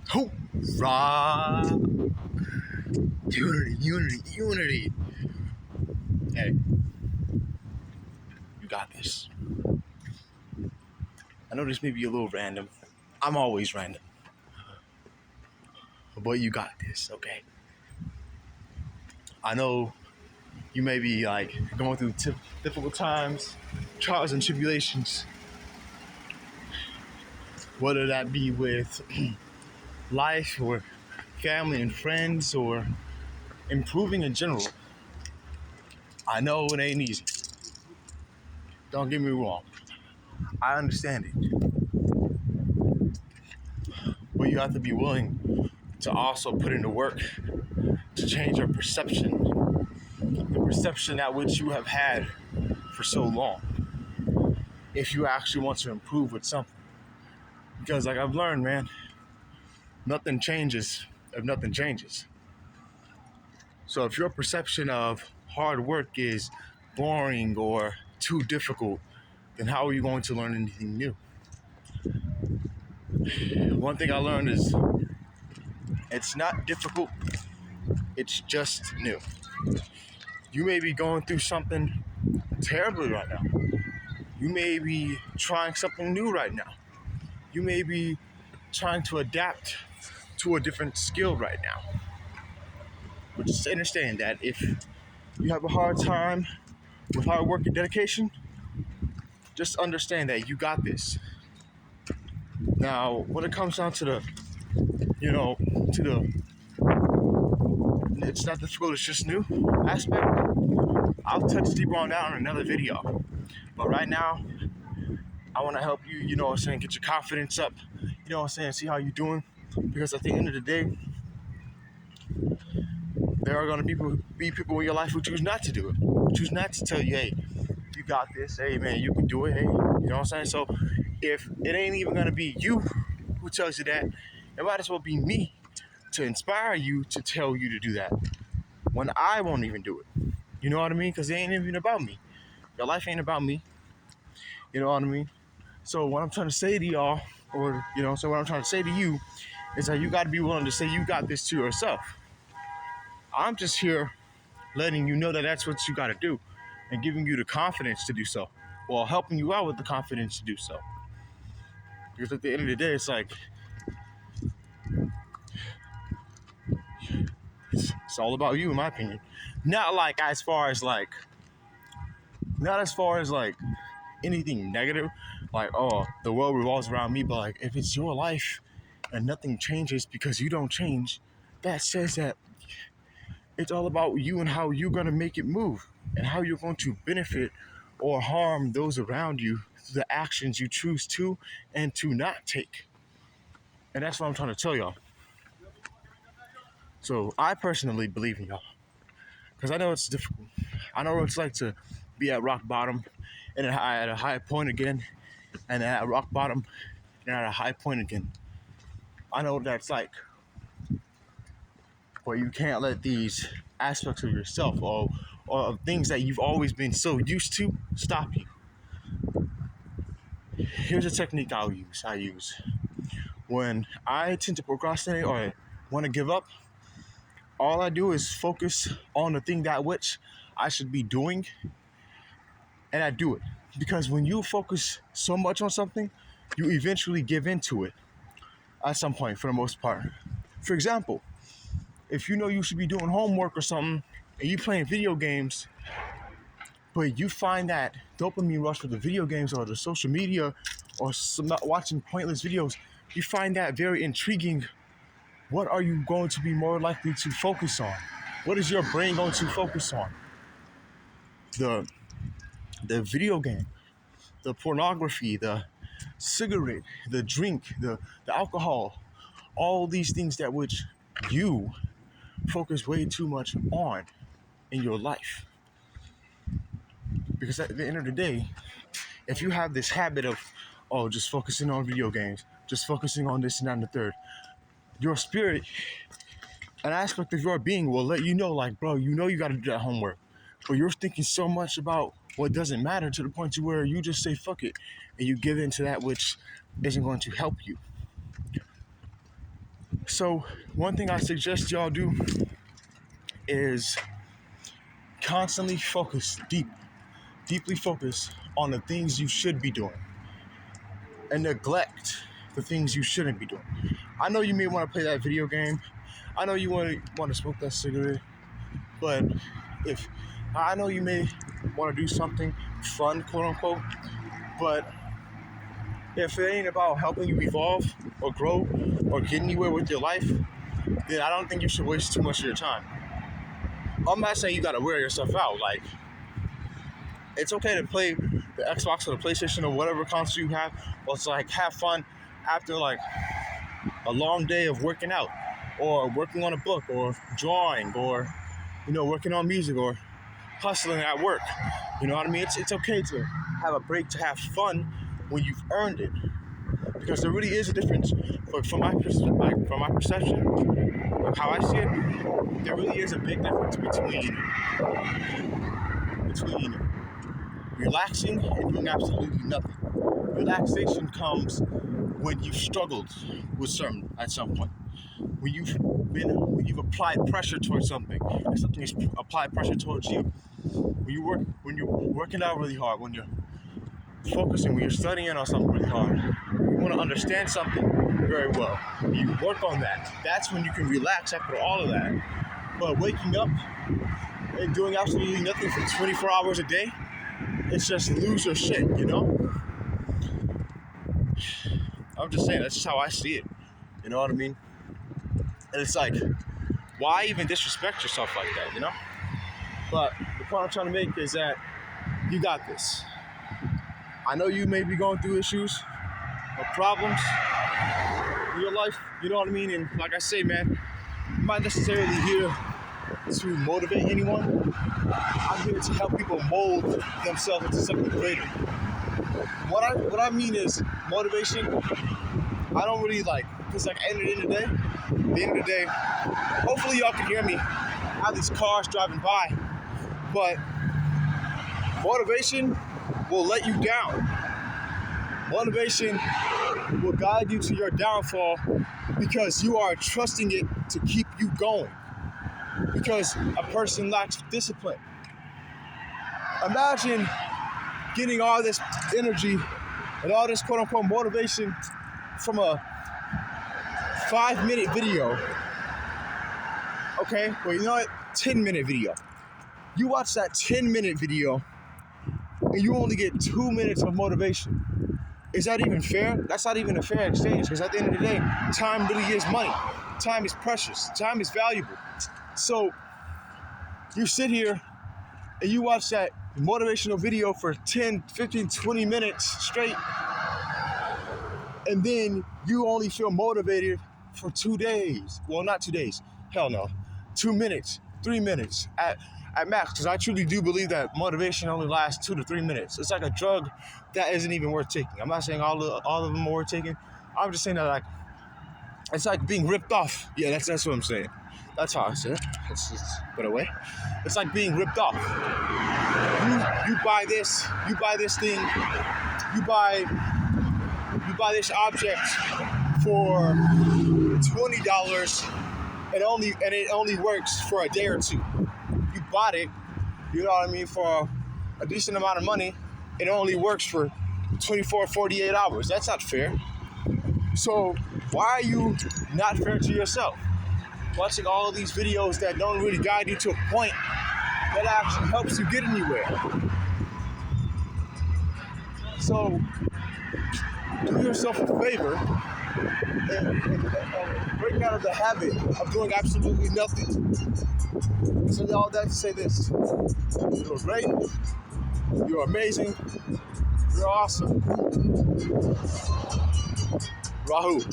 Hoorah! Unity, unity, unity. Hey, you got this. I know this may be a little random. I'm always random. But you got this, okay? I know you may be like going through difficult times, trials and tribulations, whether that be with life or family and friends or improving in general. I know it ain't easy. Don't get me wrong. I understand it. But you have to be willing to also put in the work to change your perception, the perception that which you have had for so long, if you actually want to improve with something. Because like I've learned, man, nothing changes if nothing changes. So if your perception of hard work is boring or too difficult, then how are you going to learn anything new? One thing I learned is it's not difficult, it's just new. You may be going through something terribly right now. You may be trying something new right now. You may be trying to adapt to a different skill right now. But just understand that if you have a hard time with hard work and dedication, just understand that you got this. Now, when it comes down to the, it's not difficult, it's just new aspect, I'll touch deeper on that on another video. But right now, I want to help you, get your confidence up, see how you're doing. Because at the end of the day, there are going to be people in your life who choose not to do it, who choose not to tell you, hey, you got this, hey, man, you can do it, hey, you know what I'm saying? So if it ain't even going to be you who tells you that, it might as well be me to inspire you to tell you to do that when I won't even do it. You know what I mean? Because it ain't even about me. Your life ain't about me. You know what I mean? So what I'm trying to say to y'all, or, so what I'm trying to say to you is that you got to be willing to say you got this to yourself. I'm just here letting you know that that's what you got to do and giving you the confidence to do so, while helping you out with the confidence to do so. Because at the end of the day, it's like, it's all about you, in my opinion. Not as far as anything negative, like, oh, the world revolves around me, but like, if it's your life and nothing changes because you don't change, that says that it's all about you and how you're going to make it move and how you're going to benefit or harm those around you through the actions you choose to and to not take. And that's what I'm trying to tell y'all. So I personally believe in y'all because I know it's difficult. I know what it's like to be at rock bottom and at a high point again, and at rock bottom and at a high point again. I know what that's like. But you can't let these aspects of yourself or of things that you've always been so used to stop you. Here's a technique I use. When I tend to procrastinate or want to give up, all I do is focus on the thing that which I should be doing, and I do it. Because when you focus so much on something, you eventually give into it at some point, for the most part. For example, if you know you should be doing homework or something and you playing video games, but you find that dopamine rush for the video games or the social media or watching pointless videos, you find that very intriguing. What are you going to be more likely to focus on? What is your brain going to focus on? The video game, the pornography, the cigarette, the drink, the alcohol, all these things that which you focus way too much on in your life. Because at the end of the day, if you have this habit of, just focusing on video games, just focusing on this and that and the third, your spirit, an aspect of your being will let you know, like, bro, you got to do that homework. But you're thinking so much about what doesn't matter to the point to where you just say, fuck it, and you give in to that which isn't going to help you. So one thing I suggest y'all do is constantly focus, deeply focus on the things you should be doing and neglect the things you shouldn't be doing. I know you may want to play that video game. I know you want to smoke that cigarette, but if I know you may want to do something fun, quote unquote, but if it ain't about helping you evolve or grow or get anywhere with your life, then I don't think you should waste too much of your time. I'm not saying you gotta wear yourself out. Like, it's okay to play the Xbox or the PlayStation or whatever console you have, or to like have fun after like a long day of working out or working on a book or drawing or, you know, working on music or hustling at work. You know what I mean? It's okay to have a break, to have fun when you've earned it, because there really is a difference. From my perception, of how I see it, there really is a big difference between relaxing and doing absolutely nothing. Relaxation comes when you've struggled with something at some point. When you've applied pressure towards something, and something has applied pressure towards you. When you're working out really hard, when you're focusing, when you're studying on something really hard, you want to understand something very well. You work on that. That's when you can relax after all of that. But waking up and doing absolutely nothing for 24 hours a day, it's just lose your shit, you know? I'm just saying, that's just how I see it. You know what I mean? And it's like, why even disrespect yourself like that, you know? But the point I'm trying to make is that you got this. I know you may be going through issues or problems in your life, you know what I mean? And like I say, man, I'm not necessarily here to motivate anyone. I'm here to help people mold themselves into something greater. What I mean is motivation. I don't really like, because like at the end of the day, hopefully y'all can hear me. I have these cars driving by, but motivation will let you down. Motivation will guide you to your downfall because you are trusting it to keep you going. Because a person lacks discipline. Imagine getting all this energy and all this quote unquote motivation from a 5-minute video. Okay, well, you know what? 10-minute video. You watch that 10-minute video and you only get 2 minutes of motivation. Is that even fair? That's not even a fair exchange, because at the end of the day, time really is money. Time is precious. Time is valuable. So you sit here and you watch that motivational video for 10, 15, 20 minutes straight, and then you only feel motivated for 2 days. Well, not 2 days. Hell no. 2 minutes, 3 minutes at max, because I truly do believe that motivation only lasts 2 to 3 minutes. It's like a drug that isn't even worth taking. I'm not saying all of them are worth taking. I'm just saying that, like, it's like being ripped off. Yeah, that's what I'm saying. That's how I say it. Let's just put it away. It's like being ripped off. You buy this thing, you buy this object for $20 and it only works for a day or two. You bought it, you know what I mean, for a decent amount of money. It only works for 24, 48 hours. That's not fair. So why are you not fair to yourself? Watching all of these videos that don't really guide you to a point that actually helps you get anywhere. So do yourself a favor and break out of the habit of doing absolutely nothing. So all that to say this: you're great, you're amazing, you're awesome. Rahul.